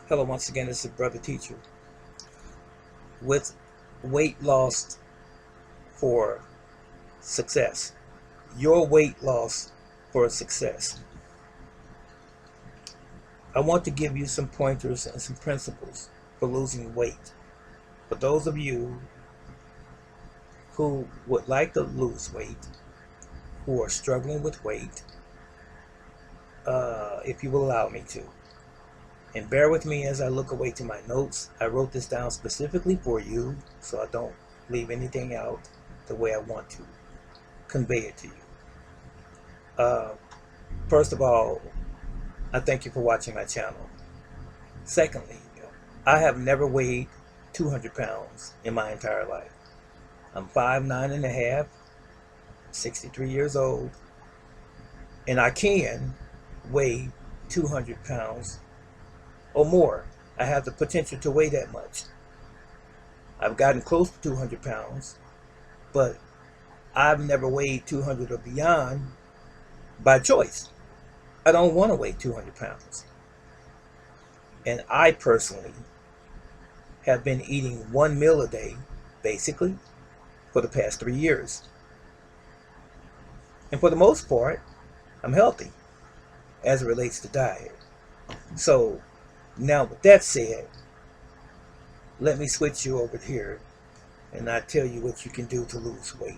Hello, once again, this is Brother Teacher with weight loss for success. Your weight loss for success. I want to give you some pointers and some principles for losing weight. For those of you who would like to lose weight, who are struggling with weight, if you will allow me to. And bear with me as I look away to my notes. I wrote this down specifically for you so I don't leave anything out the way I want to convey it to you. Uh, First of all, I thank you for watching my channel. Secondly, I have never weighed 200 pounds in my entire life. I'm 5'9" and a half, 63 years old, and I can weigh 200 pounds or more. I have the potential to weigh that much. I've gotten close to 200 pounds, but I've never weighed 200 or beyond by choice. I don't want to weigh 200 pounds. And I personally have been eating one meal a day, basically, for the past 3 years. And for the most part, I'm healthy as it relates to diet. So now with that said, let me switch you over here and I tell you what you can do to lose weight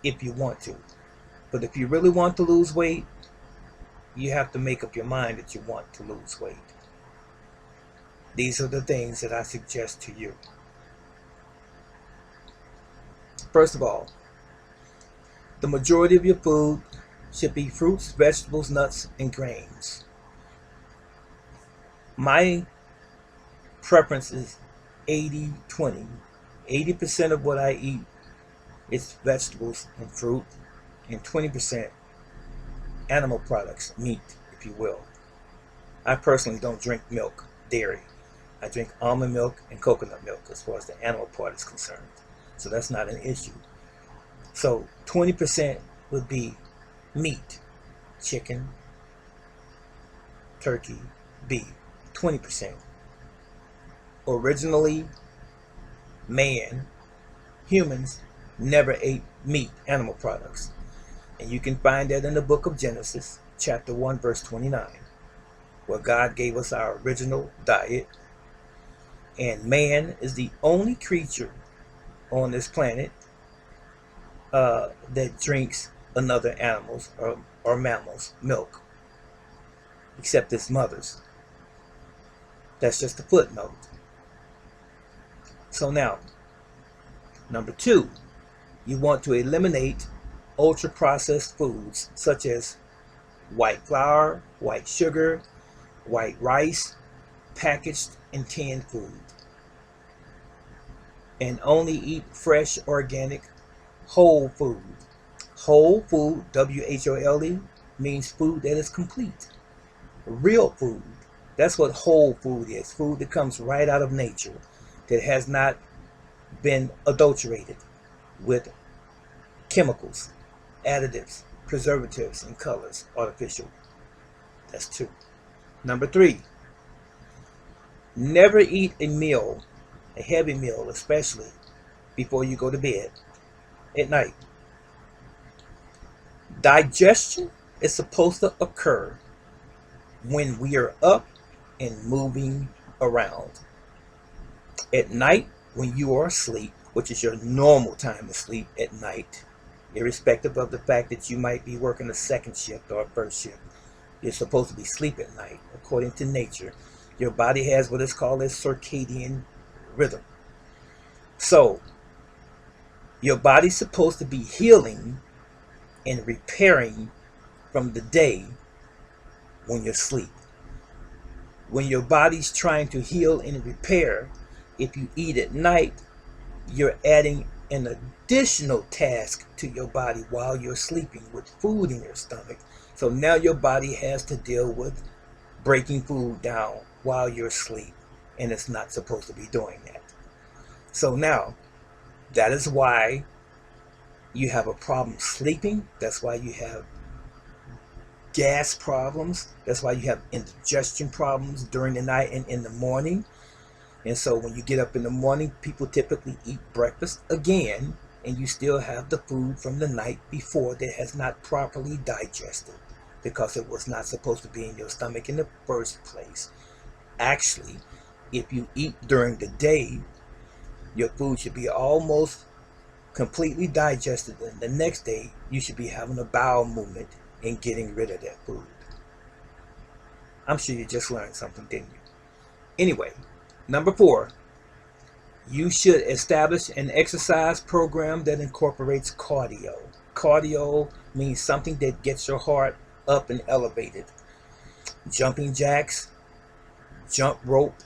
if you want to. But if you really want to lose weight, you have to make up your mind that you want to lose weight. These are the things that I suggest to you. First of all, the majority of your food should be fruits, vegetables, nuts, and grains. My preference is 80-20. 80% of what I eat is vegetables and fruit, and 20% animal products, meat, if you will. I personally don't drink milk, dairy. I drink almond milk and coconut milk as far as the animal part is concerned. So that's not an issue. So 20% would be meat, chicken, turkey, beef. 20%. Originally, humans never ate meat, animal products. And you can find that in the book of Genesis, chapter 1, verse 29, where God gave us our original diet. And man is the only creature on this planet that drinks another animal's or mammal's milk, except its mother's. That's just a footnote. So now, number 2, you want to eliminate ultra-processed foods such as white flour, white sugar, white rice, packaged and canned food. And only eat fresh, organic, whole food. Whole food, W-H-O-L-E, means food that is complete. Real food. That's what whole food is. Food that comes right out of nature, that has not been adulterated with chemicals, additives, preservatives, and colors, artificial. That's 2. Number 3, never eat a meal, a heavy meal especially, before you go to bed at night. Digestion is supposed to occur when we are up and moving around. At night, when you are asleep, which is your normal time to sleep at night, irrespective of the fact that you might be working a second shift or a first shift, you're supposed to be asleep at night. According to nature, your body has what is called a circadian rhythm. So, your body's supposed to be healing and repairing from the day when you're asleep. When your body's trying to heal and repair, if you eat at night, you're adding an additional task to your body while you're sleeping with food in your stomach. So now your body has to deal with breaking food down while you're asleep, and it's not supposed to be doing that. So now, that is why you have a problem sleeping. That's why you have gas problems. That's why you have indigestion problems during the night and in the morning. And so when you get up in the morning, people typically eat breakfast again, and you still have the food from the night before that has not properly digested because it was not supposed to be in your stomach in the first place. Actually, if you eat during the day, your food should be almost completely digested, and the next day you should be having a bowel movement and getting rid of that food. I'm sure you just learned something, didn't you? Anyway, number 4, you should establish an exercise program that incorporates cardio. Cardio means something that gets your heart up and elevated. Jumping jacks, jump rope,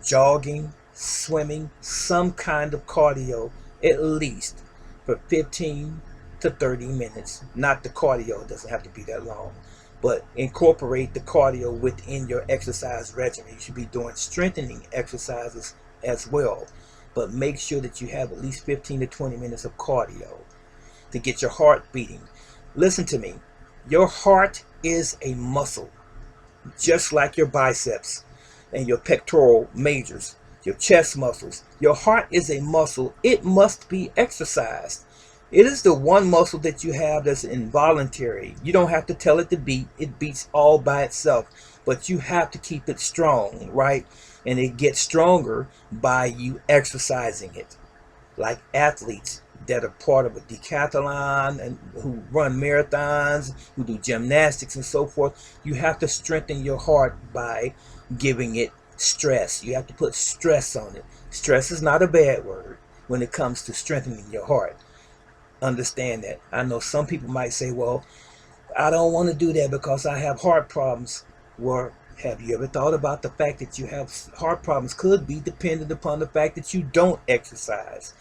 jogging, swimming, some kind of cardio, at least for 15 to 30 minutes. Not the cardio, it doesn't have to be that long, but incorporate the cardio within your exercise regimen. You should be doing strengthening exercises as well, but make sure that you have at least 15 to 20 minutes of cardio to get your heart beating. Listen to me, your heart is a muscle, just like your biceps and your pectoral majors, your chest muscles. Your heart is a muscle. It must be exercised. It is the one muscle that you have that's involuntary. You don't have to tell it to beat. It beats all by itself. But you have to keep it strong, right? And it gets stronger by you exercising it. Like athletes that are part of a decathlon and who run marathons, who do gymnastics and so forth, you have to strengthen your heart by giving it stress. You have to put stress on it. Stress is not a bad word when it comes to strengthening your heart. Understand that. I know some people might say, well, I don't want to do that because I have heart problems. Well, have you ever thought about the fact that you have heart problems could be dependent upon the fact that you don't exercise?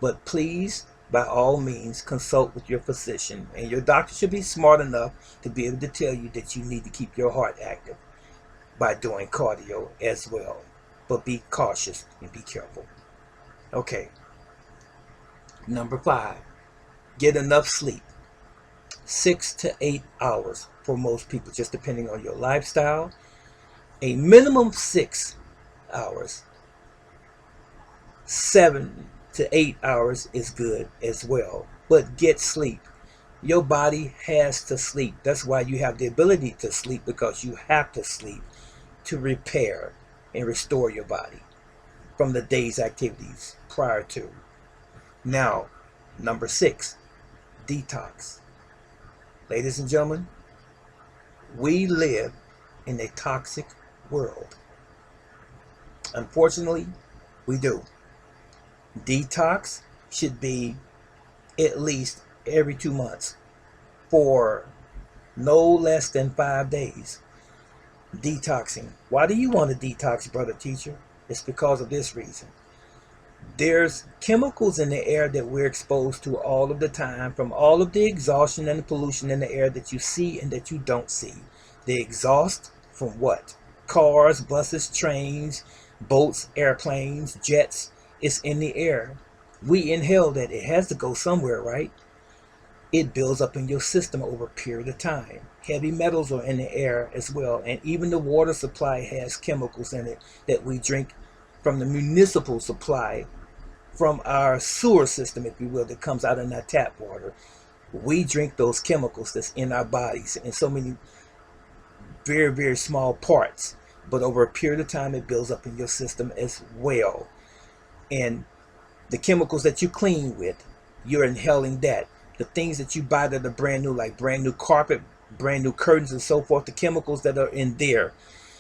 But please, by all means, consult with your physician, and your doctor should be smart enough to be able to tell you that you need to keep your heart active by doing cardio as well. But be cautious and be careful. Okay. Number 5, get enough sleep. 6 to 8 hours for most people, just depending on your lifestyle. A minimum 6 hours. 7 to 8 hours is good as well. But get sleep. Your body has to sleep. That's why you have the ability to sleep, because you have to sleep to repair and restore your body from the day's activities prior to. Now, number 6, detox. Ladies and gentlemen, we live in a toxic world. Unfortunately, we do. Detox should be at least every 2 months for no less than 5 days. Detoxing. Why do you want to detox, brother teacher? It's because of this reason. There's chemicals in the air that we're exposed to all of the time, from all of the exhaustion and the pollution in the air that you see and that you don't see. The exhaust from what? Cars, buses, trains, boats, airplanes, jets. It's in the air. We inhale that. It has to go somewhere, right? It builds up in your system over a period of time. Heavy metals are in the air as well, and even the water supply has chemicals in it that we drink from the municipal supply, from our sewer system, if you will, that comes out in our tap water. We drink those chemicals that's in our bodies in so many very, very small parts, but over a period of time it builds up in your system as well. And the chemicals that you clean with, you're inhaling that. The things that you buy that are brand new, like brand new carpet, brand new curtains and so forth, the chemicals that are in there,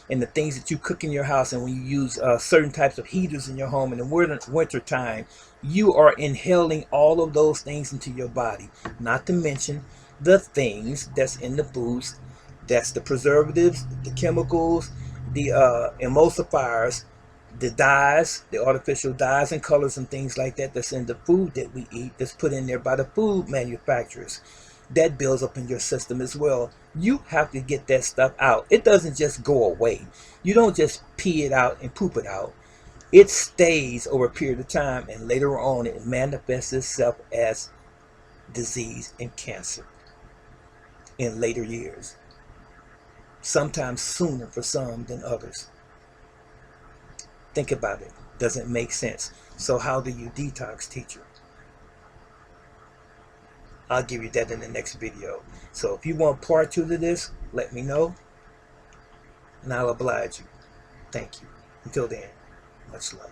and the things that you cook in your house, and when you use certain types of heaters in your home in the winter time, you are inhaling all of those things into your body. Not to mention the things that's in the foods, that's the preservatives, the chemicals, the emulsifiers, the dyes, the artificial dyes and colors and things like that that's in the food that we eat, that's put in there by the food manufacturers. That builds up in your system as well. You have to get that stuff out. It doesn't just go away. You don't just pee it out and poop it out. It stays over a period of time, and later on it manifests itself as disease and cancer in later years. sometimes sooner for some than others. Think about it. Doesn't make sense. So how do you detox, teacher? I'll give you that in the next video. So if you want part 2 to this, let me know, and I'll oblige you. Thank you. Until then, much love.